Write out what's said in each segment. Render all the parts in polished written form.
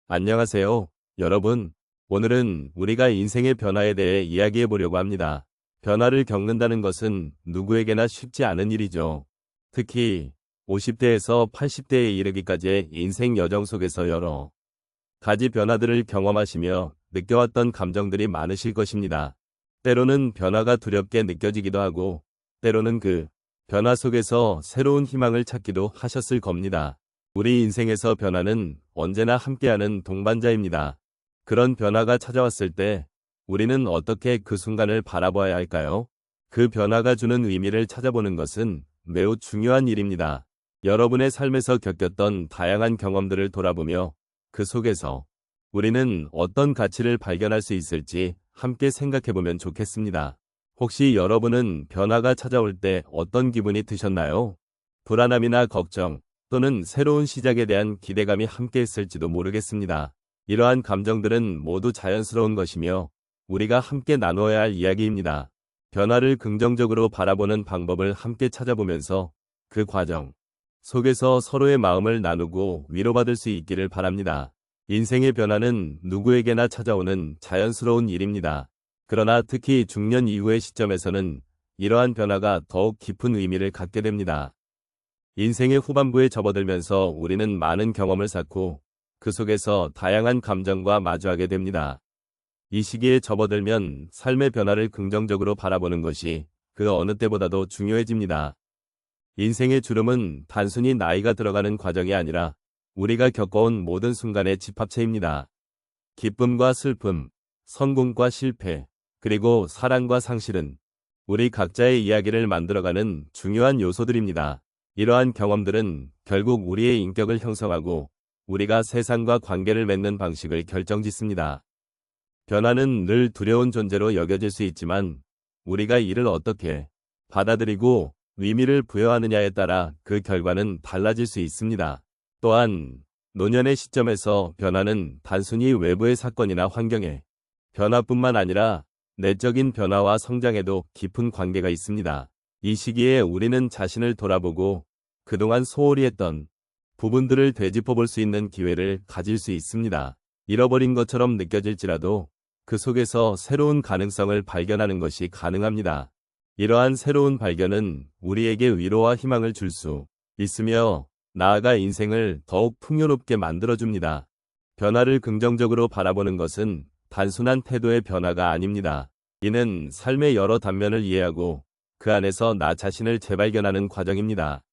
안녕하세요, 여러분. 오늘은 우리가 인생의 변화에 대해 이야기해 보려고 합니다. 변화를 겪는다는 것은 누구에게나 쉽지 않은 일이죠. 특히 50대에서 80대에 이르기까지의 인생 여정 속에서 여러 가지 변화들을 경험하시며 느껴왔던 감정들이 많으실 것입니다. 때로는 변화가 두렵게 느껴지기도 하고, 때로는 그 변화 속에서 새로운 희망을 찾기도 하셨을 겁니다. 우리 인생에서 변화는 언제나 함께하는 동반자입니다. 그런 변화가 찾아왔을 때 우리는 어떻게 그 순간을 바라봐야 할까요? 그 변화가 주는 의미를 찾아보는 것은 매우 중요한 일입니다. 여러분의 삶에서 겪었던 다양한 경험들을 돌아보며 그 속에서 우리는 어떤 가치를 발견할 수 있을지 함께 생각해보면 좋겠습니다. 혹시 여러분은 변화가 찾아올 때 어떤 기분이 드셨나요? 불안함이나 걱정, 또는 새로운 시작에 대한 기대감이 함께했을지도 모르겠습니다. 이러한 감정들은 모두 자연스러운 것이며 우리가 함께 나누어야 할 이야기입니다. 변화를 긍정적으로 바라보는 방법을 함께 찾아보면서 그 과정 속에서 서로의 마음을 나누고 위로받을 수 있기를 바랍니다. 인생의 변화는 누구에게나 찾아오는 자연스러운 일입니다. 그러나 특히 중년 이후의 시점에서는 이러한 변화가 더욱 깊은 의미를 갖게 됩니다. 인생의 후반부에 접어들면서 우리는 많은 경험을 쌓고 그 속에서 다양한 감정과 마주하게 됩니다. 이 시기에 접어들면 삶의 변화를 긍정적으로 바라보는 것이 그 어느 때보다도 중요해집니다. 인생의 주름은 단순히 나이가 들어가는 과정이 아니라 우리가 겪어온 모든 순간의 집합체입니다. 기쁨과 슬픔, 성공과 실패, 그리고 사랑과 상실은 우리 각자의 이야기를 만들어가는 중요한 요소들입니다. 이러한 경험들은 결국 우리의 인격을 형성하고 우리가 세상과 관계를 맺는 방식을 결정짓습니다. 변화는 늘 두려운 존재로 여겨질 수 있지만 우리가 이를 어떻게 받아들이고 의미를 부여하느냐에 따라 그 결과는 달라질 수 있습니다. 또한 노년의 시점에서 변화는 단순히 외부의 사건이나 환경의 변화뿐만 아니라 내적인 변화와 성장에도 깊은 관계가 있습니다. 이 시기에 우리는 자신을 돌아보고 그동안 소홀히 했던 부분들을 되짚어 볼 수 있는 기회를 가질 수 있습니다. 잃어버린 것처럼 느껴질지라도 그 속에서 새로운 가능성을 발견하는 것이 가능합니다. 이러한 새로운 발견은 우리에게 위로와 희망을 줄 수 있으며 나아가 인생을 더욱 풍요롭게 만들어줍니다. 변화를 긍정적으로 바라보는 것은 단순한 태도의 변화가 아닙니다. 이는 삶의 여러 단면을 이해하고 그 안에서 나 자신을 재발견하는 과정입니다.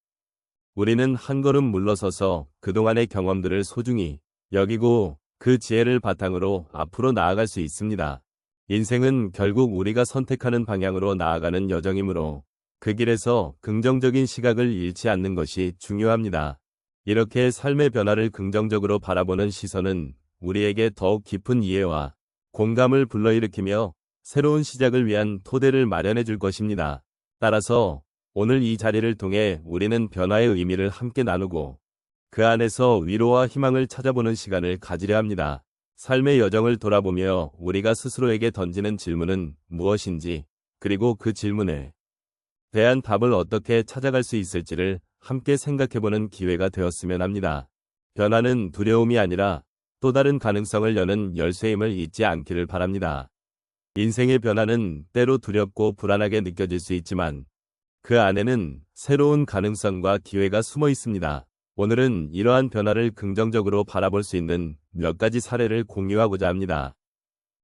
우리는 한 걸음 물러서서 그동안의 경험들을 소중히 여기고 그 지혜를 바탕으로 앞으로 나아갈 수 있습니다. 인생은 결국 우리가 선택하는 방향으로 나아가는 여정이므로 그 길에서 긍정적인 시각을 잃지 않는 것이 중요합니다. 이렇게 삶의 변화를 긍정적으로 바라보는 시선은 우리에게 더욱 깊은 이해와 공감을 불러일으키며 새로운 시작을 위한 토대를 마련해 줄 것입니다. 따라서 오늘 이 자리를 통해 우리는 변화의 의미를 함께 나누고 그 안에서 위로와 희망을 찾아보는 시간을 가지려 합니다. 삶의 여정을 돌아보며 우리가 스스로에게 던지는 질문은 무엇인지, 그리고 그 질문에 대한 답을 어떻게 찾아갈 수 있을지를 함께 생각해보는 기회가 되었으면 합니다. 변화는 두려움이 아니라 또 다른 가능성을 여는 열쇠임을 잊지 않기를 바랍니다. 인생의 변화는 때로 두렵고 불안하게 느껴질 수 있지만 그 안에는 새로운 가능성과 기회가 숨어 있습니다. 오늘은 이러한 변화를 긍정적으로 바라볼 수 있는 몇 가지 사례를 공유하고자 합니다.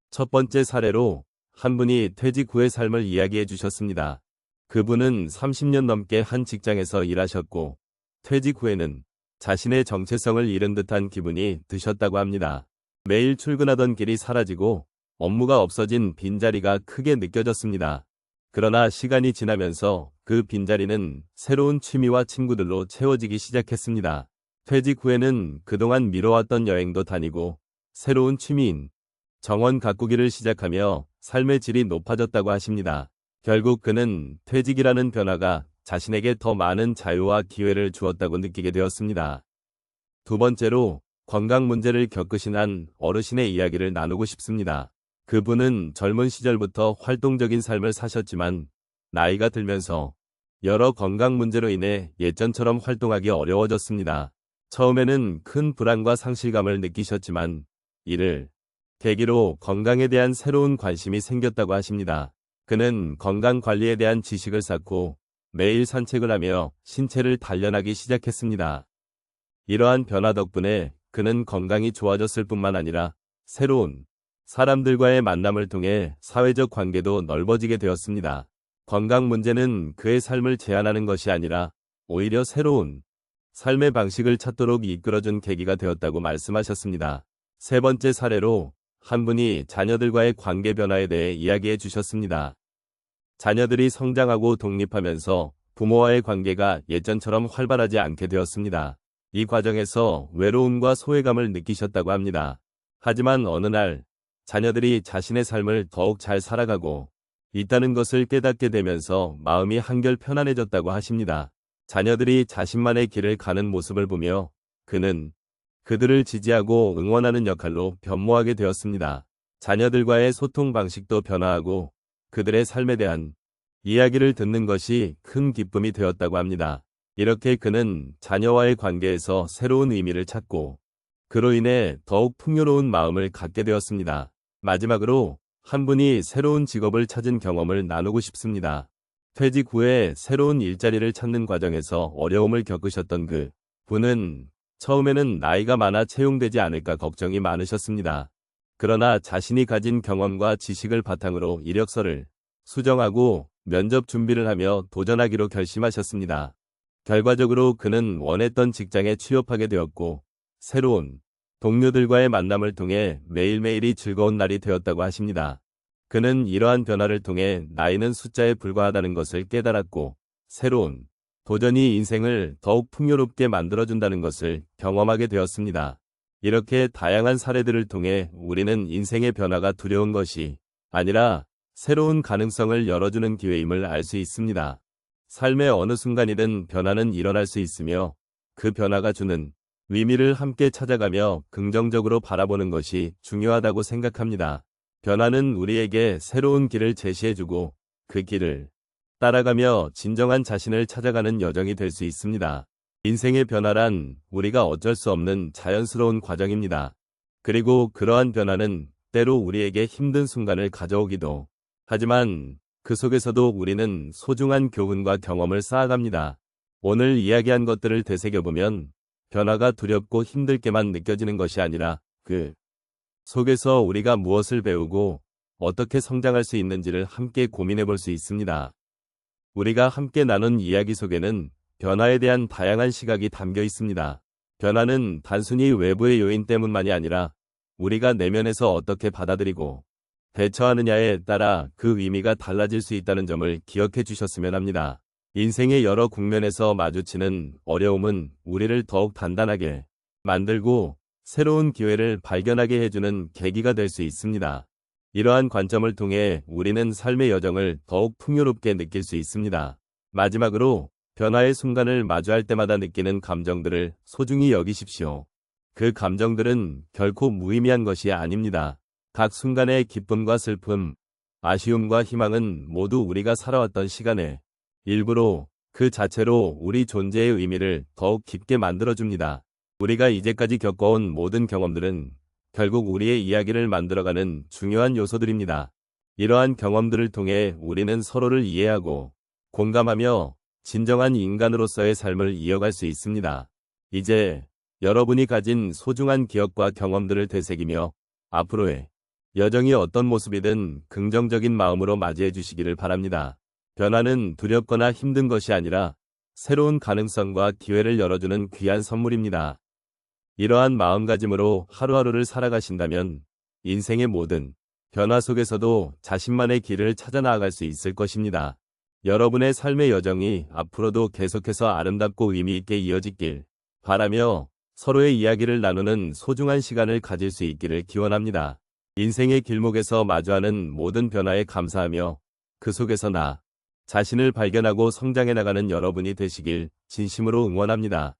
첫 번째 사례로 한 분이 퇴직 후의 삶을 이야기해 주셨습니다. 그분은 30년 넘게 한 직장에서 일하셨고 퇴직 후에는 자신의 정체성을 잃은 듯한 기분이 드셨다고 합니다. 매일 출근하던 길이 사라지고 업무가 없어진 빈자리가 크게 느껴졌습니다. 그러나 시간이 지나면서 그 빈자리는 새로운 취미와 친구들로 채워지기 시작했습니다. 퇴직 후에는 그동안 미뤄왔던 여행도 다니고 새로운 취미인 정원 가꾸기를 시작하며 삶의 질이 높아졌다고 하십니다. 결국 그는 퇴직이라는 변화가 자신에게 더 많은 자유와 기회를 주었다고 느끼게 되었습니다. 두 번째로 건강 문제를 겪으신 한 어르신의 이야기를 나누고 싶습니다. 그분은 젊은 시절부터 활동적인 삶을 사셨지만 나이가 들면서 여러 건강 문제로 인해 예전처럼 활동하기 어려워졌습니다. 처음에는 큰 불안과 상실감을 느끼셨지만 이를 계기로 건강에 대한 새로운 관심이 생겼다고 하십니다. 그는 건강 관리에 대한 지식을 쌓고 매일 산책을 하며 신체를 단련하기 시작했습니다. 이러한 변화 덕분에 그는 건강이 좋아졌을 뿐만 아니라 새로운 사람들과의 만남을 통해 사회적 관계도 넓어지게 되었습니다. 건강 문제는 그의 삶을 제한하는 것이 아니라 오히려 새로운 삶의 방식을 찾도록 이끌어준 계기가 되었다고 말씀하셨습니다. 세 번째 사례로 한 분이 자녀들과의 관계 변화에 대해 이야기해 주셨습니다. 자녀들이 성장하고 독립하면서 부모와의 관계가 예전처럼 활발하지 않게 되었습니다. 이 과정에서 외로움과 소외감을 느끼셨다고 합니다. 하지만 어느 날 자녀들이 자신의 삶을 더욱 잘 살아가고 있다는 것을 깨닫게 되면서 마음이 한결 편안해졌다고 하십니다. 자녀들이 자신만의 길을 가는 모습을 보며 그는 그들을 지지하고 응원하는 역할로 변모하게 되었습니다. 자녀들과의 소통 방식도 변화하고 그들의 삶에 대한 이야기를 듣는 것이 큰 기쁨이 되었다고 합니다. 이렇게 그는 자녀와의 관계에서 새로운 의미를 찾고 그로 인해 더욱 풍요로운 마음을 갖게 되었습니다. 마지막으로 한 분이 새로운 직업을 찾은 경험을 나누고 싶습니다. 퇴직 후에 새로운 일자리를 찾는 과정에서 어려움을 겪으셨던 그 분은 처음에는 나이가 많아 채용되지 않을까 걱정이 많으셨습니다. 그러나 자신이 가진 경험과 지식을 바탕으로 이력서를 수정하고 면접 준비를 하며 도전하기로 결심하셨습니다. 결과적으로 그는 원했던 직장에 취업하게 되었고 새로운 동료들과의 만남을 통해 매일매일이 즐거운 날이 되었다고 하십니다. 그는 이러한 변화를 통해 나이는 숫자에 불과하다는 것을 깨달았고 새로운 도전이 인생을 더욱 풍요롭게 만들어준다는 것을 경험하게 되었습니다. 이렇게 다양한 사례들을 통해 우리는 인생의 변화가 두려운 것이 아니라 새로운 가능성을 열어주는 기회임을 알 수 있습니다. 삶의 어느 순간이든 변화는 일어날 수 있으며 그 변화가 주는 의미를 함께 찾아가며 긍정적으로 바라보는 것이 중요하다고 생각합니다. 변화는 우리에게 새로운 길을 제시해주고 그 길을 따라가며 진정한 자신을 찾아가는 여정이 될 수 있습니다. 인생의 변화란 우리가 어쩔 수 없는 자연스러운 과정입니다. 그리고 그러한 변화는 때로 우리에게 힘든 순간을 가져오기도 하지만 그 속에서도 우리는 소중한 교훈과 경험을 쌓아갑니다. 오늘 이야기한 것들을 되새겨보면 변화가 두렵고 힘들게만 느껴지는 것이 아니라 그 속에서 우리가 무엇을 배우고 어떻게 성장할 수 있는지를 함께 고민해 볼 수 있습니다. 우리가 함께 나눈 이야기 속에는 변화에 대한 다양한 시각이 담겨 있습니다. 변화는 단순히 외부의 요인 때문만이 아니라 우리가 내면에서 어떻게 받아들이고 대처하느냐에 따라 그 의미가 달라질 수 있다는 점을 기억해 주셨으면 합니다. 인생의 여러 국면에서 마주치는 어려움은 우리를 더욱 단단하게 만들고 새로운 기회를 발견하게 해주는 계기가 될 수 있습니다. 이러한 관점을 통해 우리는 삶의 여정을 더욱 풍요롭게 느낄 수 있습니다. 마지막으로 변화의 순간을 마주할 때마다 느끼는 감정들을 소중히 여기십시오. 그 감정들은 결코 무의미한 것이 아닙니다. 각 순간의 기쁨과 슬픔, 아쉬움과 희망은 모두 우리가 살아왔던 시간의 일부로 그 자체로 우리 존재의 의미를 더욱 깊게 만들어줍니다. 우리가 이제까지 겪어온 모든 경험들은 결국 우리의 이야기를 만들어가는 중요한 요소들입니다. 이러한 경험들을 통해 우리는 서로를 이해하고 공감하며 진정한 인간으로서의 삶을 이어갈 수 있습니다. 이제 여러분이 가진 소중한 기억과 경험들을 되새기며 앞으로의 여정이 어떤 모습이든 긍정적인 마음으로 맞이해 주시기를 바랍니다. 변화는 두렵거나 힘든 것이 아니라 새로운 가능성과 기회를 열어주는 귀한 선물입니다. 이러한 마음가짐으로 하루하루를 살아가신다면 인생의 모든 변화 속에서도 자신만의 길을 찾아 나아갈 수 있을 것입니다. 여러분의 삶의 여정이 앞으로도 계속해서 아름답고 의미 있게 이어지길 바라며 서로의 이야기를 나누는 소중한 시간을 가질 수 있기를 기원합니다. 인생의 길목에서 마주하는 모든 변화에 감사하며 그 속에서 나 자신을 발견하고 성장해 나가는 여러분이 되시길 진심으로 응원합니다.